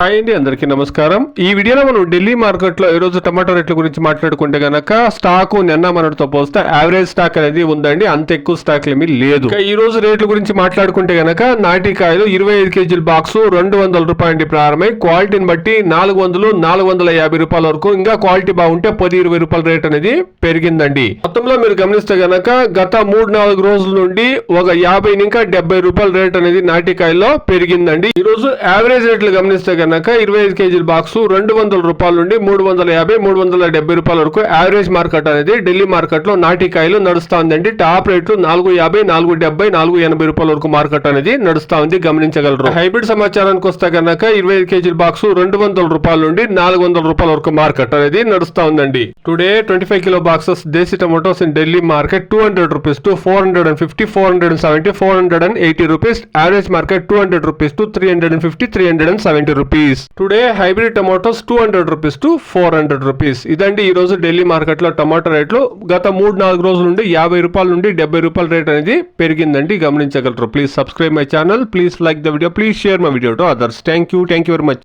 Hi అండి, అందరికీ నమస్కారం. ఈ వీడియోలో మనం ఢిల్లీ మార్కెట్లో ఈరోజు టమాటో రేట్ల గురించి మాట్లాడుకుంటే గనక స్టాక్ నిన్న మనతో పోస్తే యావరేజ్ స్టాక్ అనేది ఉందండి. అంత ఎక్కువ స్టాక్ ఏమీ లేదు. ఈ రోజు రేట్ల గురించి మాట్లాడుకుంటే గనక నాటికాయలు 25 కేజీల బాక్స్ 200 రూపాయల నుండి ప్రారంభమై క్వాలిటీని బట్టి 400, 450 రూపాయల వరకు, ఇంకా క్వాలిటీ బాగుంటే 10-20 రూపాయల రేట్ అనేది పెరిగిందండి. మొత్తంలో మీరు గమనిస్తే గనక గత 3-4 రోజుల నుండి ఒక 50 ఇంకా 70 రూపాయల రేట్ అనేది నాటికాయల్లో పెరిగిందండి. ఈ రోజు యావరేజ్ రేట్లు గమనిస్తే కనుక 25 కేజీల బాక్స్ 200 రూపాయల నుండి 350, 370 రూపాయల వరకు యావరేజ్ మార్కెట్ అనేది ఢిల్లీ మార్కెట్ లో నాటికాయలు నడుస్తా ఉందండి. టాప్ రేట్లు 450, 470, 480 రూపాయల వరకు మార్కెట్ అనేది నడుస్తా ఉంది, గమనించగలరు. హైబ్రిడ్ సమాచారానికి వస్తే కనుక 25 కేజీల బాక్స్ 200 రూపాయల నుండి 400 రూపాయల వరకు మార్కెట్ అనేది నడుస్తా ఉందండి. Today 25 kilo boxes desi tomatoes in Delhi market 200 rupees to 450, 470, 480 rupees. Average market 200 rupees to 350, 370 rupees. Today hybrid tomatoes 200 rupees to 400 rupees. ఇదండి ఈ రోజు ఢిల్లీ మార్కెట్ లో టొమాటో రేట్లు. గత 3-4 రోజుల నుండి 50 రూపాయల నుండి 70 రూపాయల రేట్ అనేది పెరిగిందండి, గమనించగలరు. Please subscribe my channel, please like the video, please share my video to others. Thank you very much.